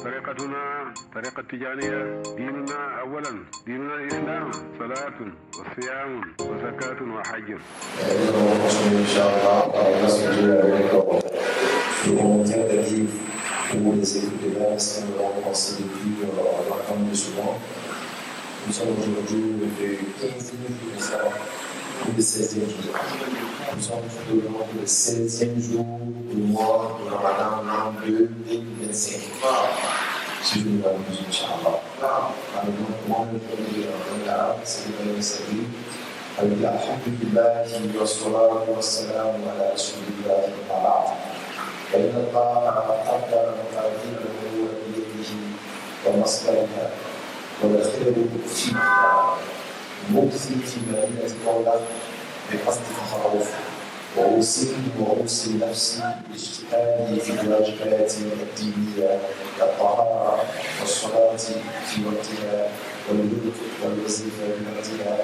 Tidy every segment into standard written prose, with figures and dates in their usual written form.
طريقتنا طريقة تجانية. ديننا أولا ديننا الإسلام، صلاة وصيام وزكاة وحج. إن شاء الله pour les écoutes de la salle de renforcer depuis l'entendre souvent. Nous sommes aujourd'hui le 15e jour de ça, ou le 16e jour. Nous sommes tout au long du 16e jour du mois de Ramadan l'an 2025. Si je ne m'abuse, Inch'Allah. Alors, moi, le premier en arabe, c'est le premier salut. Avec alhamdulillah, wa salatu wa salam ala rasulillah wa ba'd. فإن الله قدر مقادير الأمور بيده ومصدرها ودخله فيها مكثي في مدينة قوله بقصد الخروف وأوصي نفسي باجتهادي في الواجبات الدينية كالطهارة والصلاة في وقتها والوقت والوظيفة بوقتها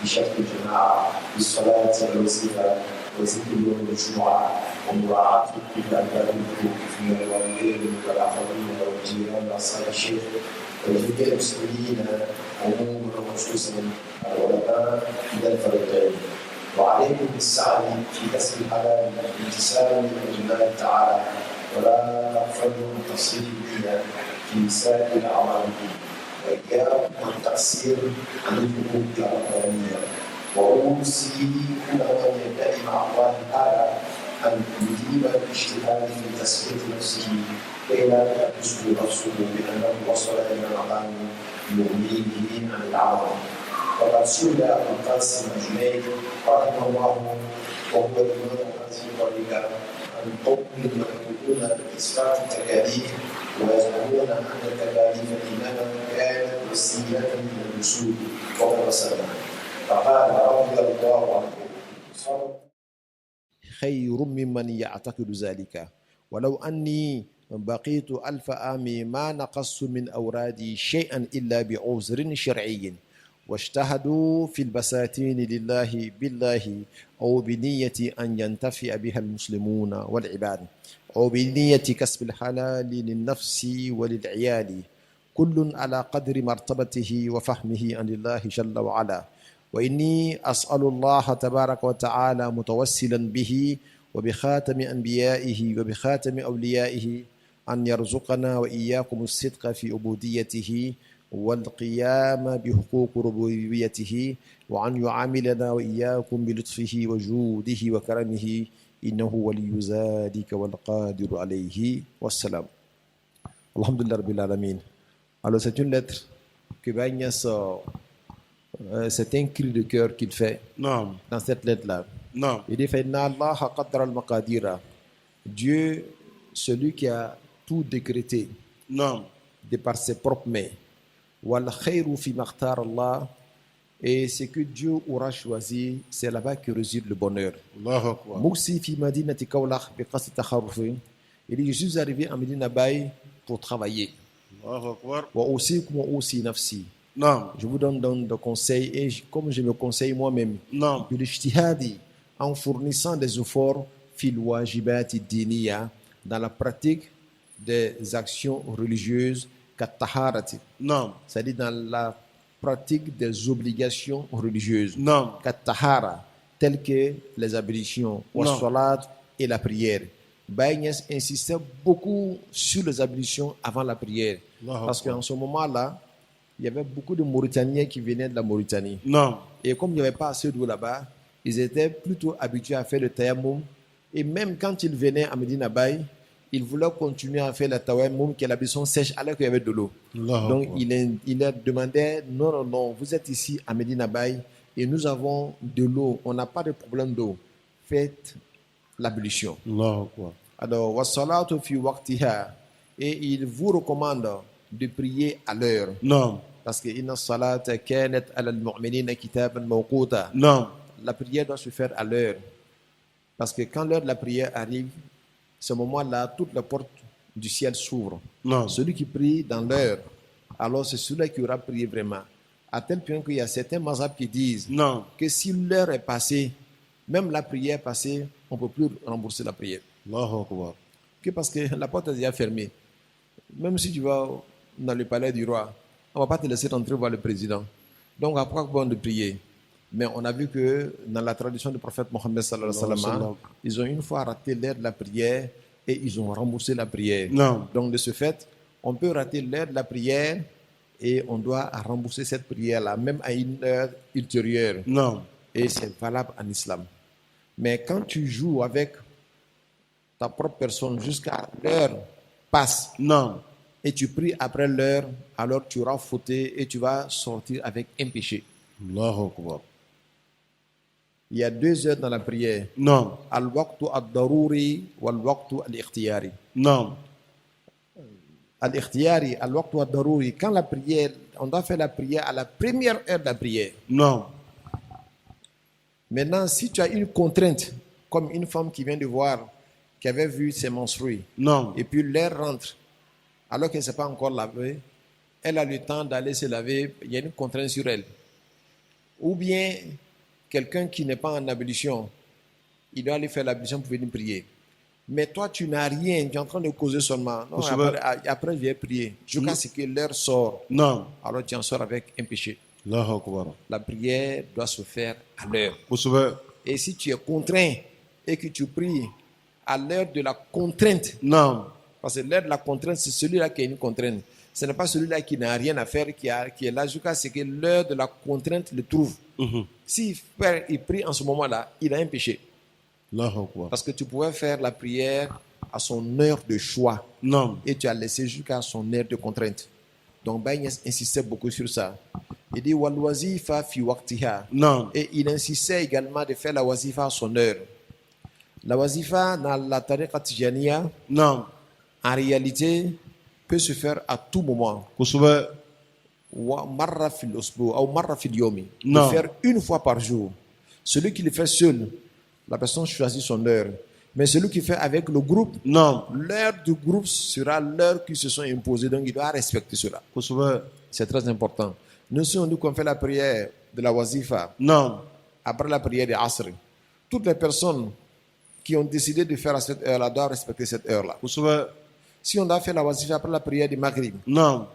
بشرط الجماعة بالصلاة والوظيفة وذكر يوم الجمعة ومراعاة كل أداب الحقوق من الوالدين والآخرين والجيران وأصحاب الشيخ وجميع المسلمين عموما وخصوصا العلماء إلى الفريقين. وعليكم بالسعي في كسب الحلال والامتثال لله تعالى ولا تغفلوا عن تصريف الدين في سائر أعمالكم وإياكم التقصير عن الحقوق الربانية. وأوصي كل من يدعي مع الله تعالى أن يديم الاجتهاد في تسوية نفسه كي لا تأخذه نفسه بأنه وصل إلى مقام يغنيه عن العمل. وقد سئل أبو القاسم الجنيد رحمه الله وهو الإمام هذه الطريقة عن قوم يقولون بإسقاط التكاليف ويزعمون أن التكاليف إنما كانت وسيلة من الوصول وهو سلم. فقال رضي الله عنه خير ممن يعتقد ذلك ولو أني بقيت 1000 عام ما نقصت من أورادي شيئا إلا بعذر شرعي واجتهدوا في البساتين لله بالله أو بنية أن ينتفع بها المسلمون والعباد أو بنية كسب الحلال للنفس وللعيال كل على قدر مرتبته وفهمه عن الله جل وعلا. وإني أسأل الله تبارك وتعالى متوسلا به وبخاتم أنبيائه وبخاتم أوليائه أن يرزقنا وإياكم الصدق في عبوديته والقيام بحقوق ربوبيته وأن يعاملنا وإياكم بلطفه وجوده وكرمه إنه ولي ذلك والقادر عليه والسلام. Alhamdulillah Rabbil Alamin. Alors c'est une lettre que Baïnias, c'est un cri de cœur qu'il fait dans cette lettre-là. Il dit Inna Allah qaddara al-maqadira. Dieu, celui qui a tout décrété de par ses propres mains. Wal khayru fi makhtar Allah. Et ce que Dieu aura choisi, c'est là-bas que réside le bonheur. Mouksi fi madinati Kaolack bi qasdi takharrufin. Il dit je suis arrivé à Medina Baye pour travailler. Wa usikum wa usi nafsi. Je vous donne des conseils et comme je me conseille moi-même, de l'ijtihadi en fournissant des efforts fil wajibati diniya dans la pratique des actions religieuses kataharati. C'est-à-dire dans la pratique des obligations religieuses katahara telles que les ablutions, wa salat et la prière. Baïnias insistait beaucoup sur les ablutions avant la prière parce qu'en ce moment-là, il y avait beaucoup de Mauritaniens qui venaient de la Mauritanie. Et comme il n'y avait pas assez d'eau là-bas, ils étaient plutôt habitués à faire le tayammum. Et même quand ils venaient à Medina Baye, ils voulaient continuer à faire le tayammum, qui est l'ablution sèche, alors qu'il y avait de l'eau. Donc il leur demandait, non, vous êtes ici à Medina Baye et nous avons de l'eau, on n'a pas de problème d'eau. Faites l'ablution. Alors, wa salatu fi waqtiha. Et il vous recommande de prier à l'heure. Parce que inna salata kanat ala al-mu'minina kitaban mawquta. La prière doit se faire à l'heure. Parce que quand l'heure de la prière arrive, ce moment-là, toutes les portes du ciel s'ouvrent. Celui qui prie dans l'heure, alors c'est celui qui aura prié vraiment. À tel point qu'il y a certains mazhab qui disent que si l'heure est passée, même la prière passée, on ne peut plus rembourser la prière. Que parce que la porte est déjà fermée. Même si tu vas dans le palais du roi, on ne va pas te laisser rentrer voir le président. Donc, à quoi bon de prier? Mais on a vu que dans la tradition du prophète Mohammed sallallahu alayhi wa sallam, ils ont une fois raté l'heure de la prière et ils ont remboursé la prière. Non. Donc, de ce fait, on peut rater l'heure de la prière et on doit rembourser cette prière-là, même à une heure ultérieure. Non. Et c'est valable en islam. Mais quand tu joues avec ta propre personne jusqu'à l'heure passe Non. et tu pries après l'heure, alors tu auras fauté et tu vas sortir avec un péché. Allahu Akbar. Il y a 2 heures dans la prière. Non. Al-waqtu ad-daruri wal-waqtu al-ikhtiyari. Non. Al-ikhtiyari, al-waqtu ad-daruri. Quand la prière, on doit faire la prière à la première heure de la prière. Non. Maintenant, si tu as une contrainte, comme une femme qui vient de voir, qui avait vu ses menstrues, Non. et puis l'heure rentre, alors qu'elle ne s'est pas encore lavée, elle a le temps d'aller se laver, il y a une contrainte sur elle. Ou bien, quelqu'un qui n'est pas en ablution, il doit aller faire l'ablution pour venir prier. Mais toi, tu n'as rien, tu es en train de causer seulement. Non, après, je vais prier. Jusqu'à ce que l'heure sort. Non. Alors, tu en sors avec un péché. Allahu Akbar. La prière doit se faire à l'heure. Kusuba. Et si tu es contraint et que tu pries à l'heure de la contrainte, Non. parce que l'heure de la contrainte, c'est celui-là qui a une contrainte. Ce n'est pas celui-là qui n'a rien à faire, qui est là jusqu'à ce que l'heure de la contrainte le trouve. S'il prie en ce moment-là, il a un péché. Allahu Akbar. Parce que tu pouvais faire la prière à son heure de choix. Non. Et tu as laissé jusqu'à son heure de contrainte. Donc, Baye insistait beaucoup sur ça. Il dit wal wazifa fi waqtiha. Non. Et il insistait également de faire la wazifa à son heure. La wazifa dans la tariqa tijaniya, Non. en réalité, peut se faire à tout moment. Kusuba. Wa marra fil usbu ou marra fil yomi. Non. Le faire une fois par jour. Celui qui le fait seul, la personne choisit son heure. Mais celui qui fait avec le groupe, Non. l'heure du groupe sera l'heure qui se sont imposées. Donc, il doit respecter cela. Kusuba. C'est très important. Nous, si on dit qu'on fait la prière de la wazifa, Non. après la prière de Asr, toutes les personnes qui ont décidé de faire à cette heure-là doivent respecter cette heure-là. Kusuba. Si on doit faire la wazifa après la prière du Maghrib, Non.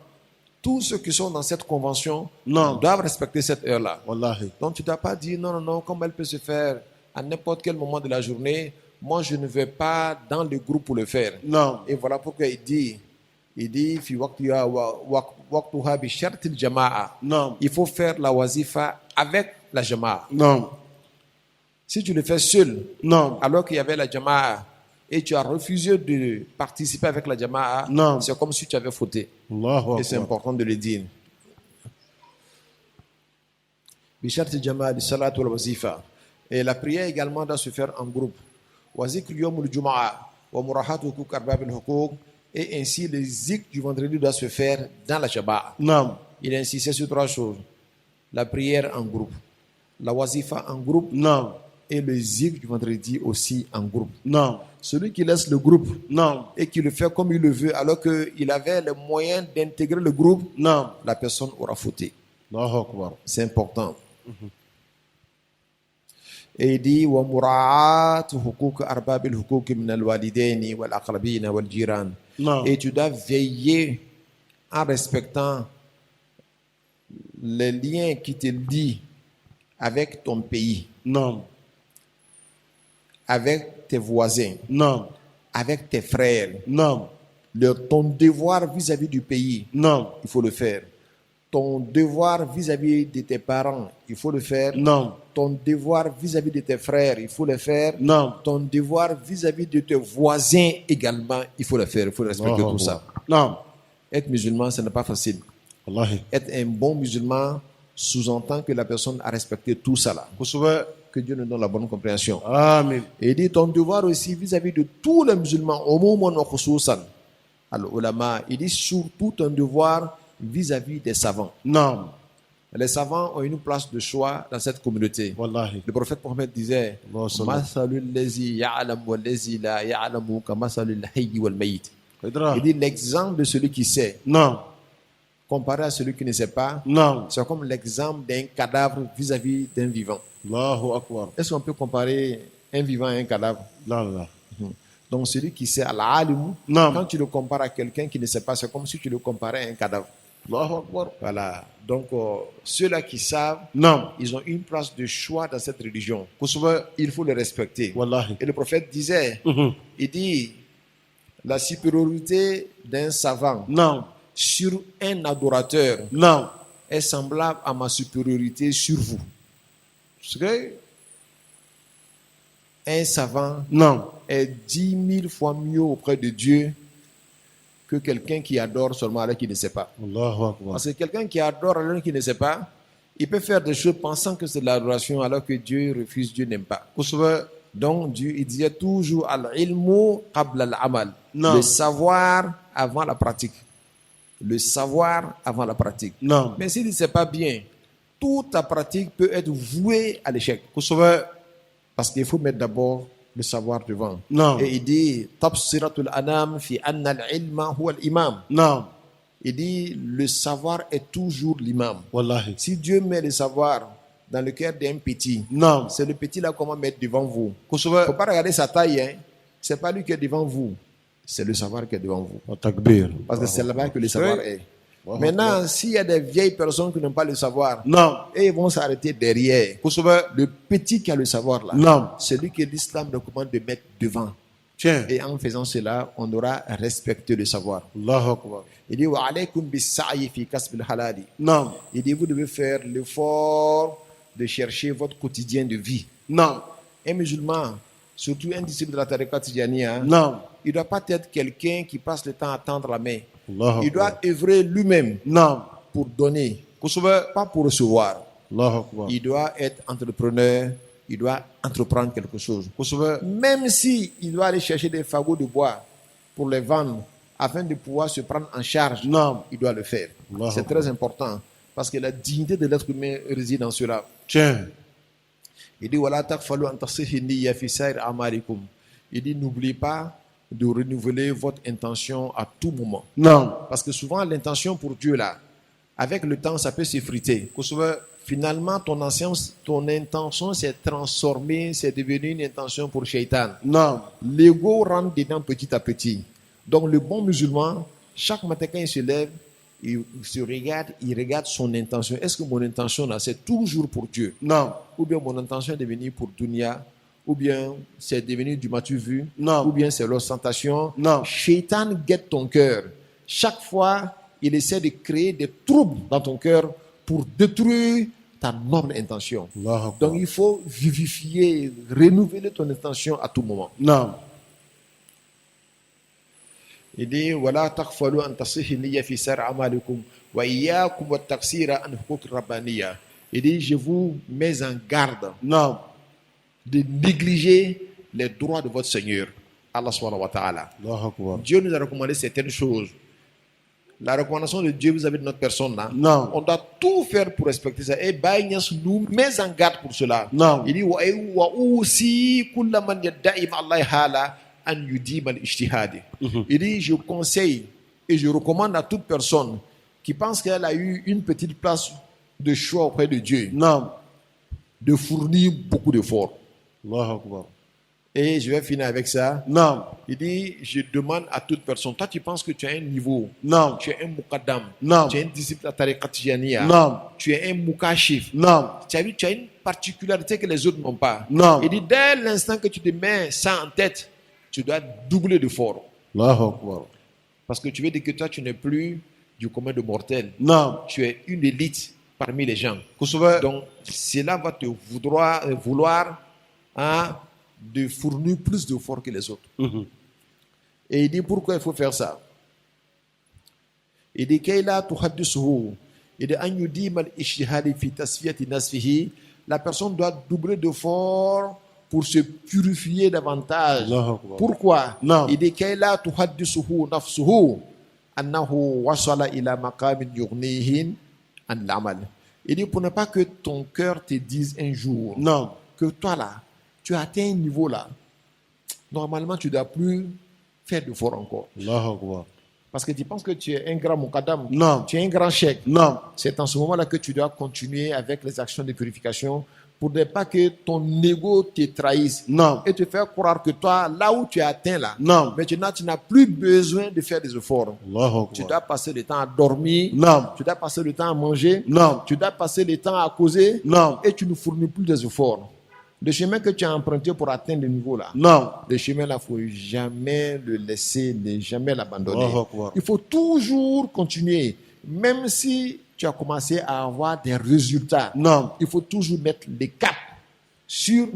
tous ceux qui sont dans cette convention Non. doivent respecter cette heure-là. Wallahi. Donc, tu ne dois pas dire non, non, non, comme elle peut se faire à n'importe quel moment de la journée, moi, je ne vais pas dans le groupe pour le faire. Non. Et voilà pourquoi il dit, fi waqtiha waqtuha bi shartil jama'a. Non. Il faut faire la wazifa avec la jama'a. Non. Si tu le fais seul, Non. alors qu'il y avait la jama'a, et tu as refusé de participer avec la jama'a, Non. c'est comme si tu avais fauté. Allahu Et c'est Akbar. important de le dire. Bi shartil jama'a li salat wal wazifa. Et la prière également doit se faire en groupe. Wa zikr yawmul juma'a wa murahatu hukuk arbab al hukuk. Et ainsi, le zik du vendredi doit se faire dans la jama'a. Non. Il insistait sur 3 choses. La prière en groupe, la wazifa en groupe Non. et le zik du vendredi aussi en groupe. Non. Celui qui laisse le groupe Non. et qui le fait comme il le veut alors qu'il avait les moyens d'intégrer le groupe, Non. la personne aura fauté. Allahu Akbar. C'est important. Et il dit wa mura'at hukuk arbabil hukuk min al-walidaini wal aqrabina wal jiran. Non. Et tu dois veiller en respectant les liens qui te lient avec ton pays, Non. avec tes voisins, Non. avec tes frères. Non. Ton devoir vis-à-vis du pays, Non. il faut le faire. Ton devoir vis-à-vis de tes parents, il faut le faire. Non. Ton devoir vis-à-vis de tes frères, il faut le faire. Non. Ton devoir vis-à-vis de tes voisins également, il faut le faire. Il faut respecter Allahu tout ça. Akbar. Non. Être musulman, ce n'est pas facile. Wallahi. Être un bon musulman sous-entend que la personne a respecté tout ça là. Kusuba. Que Dieu nous donne la bonne compréhension. Amin. Et il dit ton devoir aussi vis-à-vis de tous les musulmans, au moment où khususan, al-ulama, il dit surtout ton devoir vis-à-vis des savants. Non. Les savants ont une place de choix dans cette communauté. Wallahi. Le prophète Mohammed disait Allahu sallam. Mathalul lazi ya'lam wal lazi la ya'lamu ka mathalil hayy wal mayit. Qadra. Il dit l'exemple de celui qui sait Non. comparé à celui qui ne sait pas, Non. c'est comme l'exemple d'un cadavre vis-à-vis d'un vivant. Allahu Akbar. Est-ce qu'on peut comparer un vivant à un cadavre? La la. Donc celui qui sait al-alim, Non. quand tu le compares à quelqu'un qui ne sait pas, c'est comme si tu le comparais à un cadavre. Allahu Akbar. Voilà. Donc ceux-là qui savent, Non. ils ont une place de choix dans cette religion. Kusuba. Il faut le respecter. Wallahi. Et le prophète disait, Mhm. il dit, la supériorité d'un savant Non. sur un adorateur Non. est semblable à ma supériorité sur vous. C'est que. Un savant Non. est 10 000 fois mieux auprès de Dieu que quelqu'un qui adore seulement alors qu'il ne sait pas. Allahu Akbar. Parce que quelqu'un qui adore alors qu'il ne sait pas, il peut faire des choses pensant que c'est de l'adoration alors que Dieu refuse, Dieu n'aime pas. Kusuba. Donc Dieu, il disait toujours al-ilmu qabla al-amal. Non. Le savoir avant la pratique. Le savoir avant la pratique. Non. Mais s'il ne sait pas bien, toute ta pratique peut être vouée à l'échec. Kusuba. Parce qu'il faut mettre d'abord le savoir devant. Non. Et il dit Tabsiratul anam fi anna al-ilma huwa al-imam. Non. Il dit le savoir est toujours l'imam. Wallahi. Si Dieu met le savoir dans le cœur d'un petit, Non. c'est le petit là qu'on va mettre devant vous. Il ne Kusuba. faut pas regarder sa taille, hein. C'est pas lui qui est devant vous, c'est le savoir qui est devant vous. Wa takbir. Parce que c'est là-bas que le savoir est. Allahu Maintenant, s'il y a des vieilles personnes qui n'ont pas le savoir, Non. et ils vont s'arrêter derrière. Kusuba. Le petit qui a le savoir là, Non. celui que l'islam recommande de mettre devant. Tiens. Et en faisant cela, on aura respecté le savoir. Allahu Akbar. Il dit wa alaykum bis-sa'i fi kasb al-halali. Non. Il dit vous devez faire l'effort de chercher votre quotidien de vie. Non. Un musulman, surtout un disciple de la tariqa Tijaniya, Non. il ne doit pas être quelqu'un qui passe le temps à tendre la main. Allahu Il doit Akbar. œuvrer lui-même Non. pour donner, Kusuba. pas pour recevoir. Allahu Akbar. Il doit être entrepreneur, il doit entreprendre quelque chose. Kusuba. Même si il doit aller chercher des fagots de bois pour les vendre afin de pouvoir se prendre en charge, Non. il doit le faire. Allahu C'est Akbar. très important parce que la dignité de l'être humain réside dans cela. Tiens. Il dit Wala takfalu an tasihi niyya fi sair amalikum. Il dit n'oubliez pas de renouveler votre intention à tout moment. Non. Parce que souvent l'intention pour Dieu là, avec le temps ça peut s'effriter. Kusuba. Finalement ton intention s'est transformée, c'est devenu une intention pour Shaitan. Non. L'ego rentre dedans petit à petit. Donc le bon musulman, chaque matin quand il se lève, il se regarde, il regarde son intention. Est-ce que mon intention là, c'est toujours pour Dieu? Non. Ou bien mon intention est devenue pour Dunya? Ou bien c'est devenu du m'as-tu vu? Non. Ou bien c'est l'ostentation? Non. Shaitan guette ton cœur. Chaque fois, il essaie de créer des troubles dans ton cœur pour détruire ta noble intention. Allahu Akbar. Donc il faut vivifier, renouveler ton intention à tout moment. Non. Il dit wala taghfalu an tasihi niyya fi sar amalikum wa iyyakum wat taqsira an huquq rabbaniya. Il dit je vous mets en garde Non. de négliger les droits de votre Seigneur Allah subhanahu wa ta'ala. Allahu Akbar. Dieu nous a recommandé certaines choses. La recommandation de Dieu vis-à-vis de notre personne là, Non. on doit tout faire pour respecter ça. Et Baïnias nous met en garde pour cela. Non. Il dit wa aussi kulla man yadda'i ma Allah hala an yudim al-ijtihad. Il dit je conseille et je recommande à toute personne qui pense qu'elle a eu une petite place de choix auprès de Dieu Non. de fournir beaucoup d'efforts. Allahu Akbar. Et je vais finir avec ça. Non. Il dit, je demande à toute personne, toi tu penses que tu as un niveau, Non. tu es un muqaddam, Non. tu es un disciple de la tariqa Tijaniya, Non. tu es un mukashif, Non. tu as vu, tu as une particularité que les autres n'ont pas. Non. Il dit, dès l'instant que tu te mets ça en tête, tu dois doubler d'efforts. Allahu Akbar. Parce que tu veux dire que toi tu n'es plus du commun de mortels, Non. tu es une élite parmi les gens. Kusuba. Donc cela va te vouloir hein, de fournir plus d'efforts que les autres. Et il dit pourquoi il faut faire ça. Il dit Kayla tuhaddisuhu. Il dit an yudim al-ijtihad fi tasfiyati nasfihi. La personne doit doubler d'efforts pour se purifier davantage. Allahu Akbar. Pourquoi? Non. Il dit Kayla tuhaddisuhu nafsuhu annahu wasala ila maqamin yughnihin an l'amal. Il dit pour ne pas que ton cœur te dise un jour Non. que toi là, tu as atteint un niveau là. Normalement, tu ne dois plus faire d'efforts encore. Allahu Akbar. Parce que tu penses que tu es un grand muqaddam, Non. tu es un grand cheikh. Non. C'est en ce moment-là que tu dois continuer avec les actions de purification pour ne pas que ton ego te trahisse Non. et te faire croire que toi, là où tu es atteint là, Non. maintenant tu n'as plus besoin de faire des efforts. Allahu Tu Akbar. dois passer le temps à dormir, Non. tu dois passer le temps à manger, Non. tu dois passer le temps à causer Non. et tu ne fournis plus des efforts. Le chemin que tu as emprunté pour atteindre le niveau là, Non. le chemin là, il ne faut jamais le laisser, ne jamais l'abandonner. Allahu Akbar. Il faut toujours continuer, même si tu as commencé à avoir des résultats. Non. Il faut toujours mettre les caps sur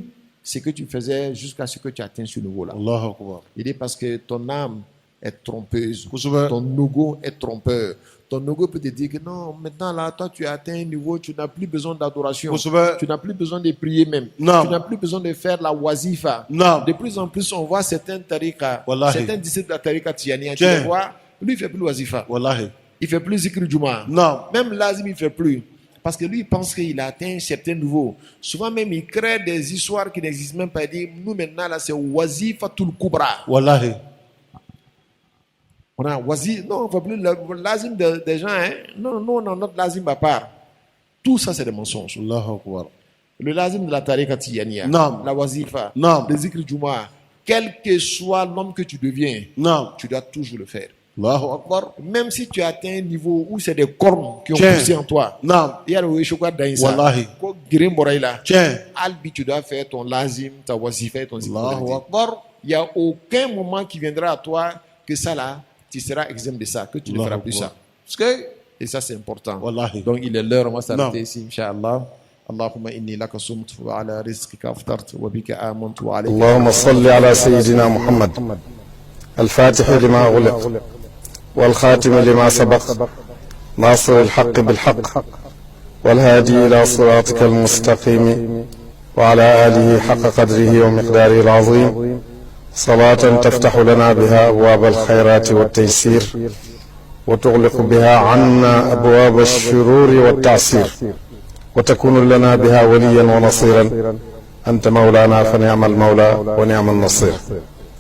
ce que tu faisais jusqu'à ce que tu atteignes ce niveau-là. Allahu Akbar. Il dit parce que ton âme est trompeuse, Kosubɛ. ton ego est trompeur. Ton ego peut te dire que non, maintenant là, toi tu as atteint un niveau, tu n'as plus besoin d'adoration. Kosubɛ. Tu n'as plus besoin de prier même. Non. Tu n'as plus besoin de faire la wazifa. Non. De plus en plus, on voit certains tariqa, Wallahi. certains disciples de la tariqa Tijaniya, tu Tiens. les vois, lui il fait plus wazifa. Wallahi. Il fait plus zikr Juma. Non. Même lazim, il fait plus. Parce que lui, il pense qu'il a atteint un certain niveau. Souvent même, il crée des histoires qui n'existent même pas. Il dit, nous maintenant, là, c'est wazifa tout le kubra. Wallahi. On a wazifa, non, on ne fait plus le lazim des gens. Hein. Non, nous, on a notre lazim à part. Tout ça, c'est des mensonges. Allahu Akbar. Le lazim de la tariqa Tijaniya, Non. la wazifa, Non. le zikr Juma, quel que soit l'homme que tu deviens, Non. tu dois toujours le faire. Allahu Akbar. Même si tu as atteint un niveau où c'est des cornes qui ont Tiens. poussé en toi. Non. Il y a le chocolat d'Aïssa. Wallahi. Ko girin boraïla. Tiens. Albi, tu dois faire ton lazim, ta wazifa et ton zikr. Allahu Akbar. Il n'y a aucun moment qui viendra à toi que ça là, tu seras exempt de ça, que tu ne Allahu feras plus Akbar. ça. Parce que, et ça c'est important. Wallahi. Donc il est l'heure, on va s'arrêter Non. ici, Inch'Allah. اللهم إني لك صمت وعلى رزقك أفطرت وبك آمنت وعليك اللهم صل على سيدنا محمد الفاتح لما أغلق والخاتم لما سبق ناصر الحق بالحق والهادي إلى صراطك المستقيم وعلى آله حق قدره ومقداره العظيم صلاة تفتح لنا بها أبواب الخيرات والتيسير وتغلق بها عنا أبواب الشرور والتعسير وتكون لنا بها وليا ونصيرا أنت مولانا فنعم المولى ونعم النصير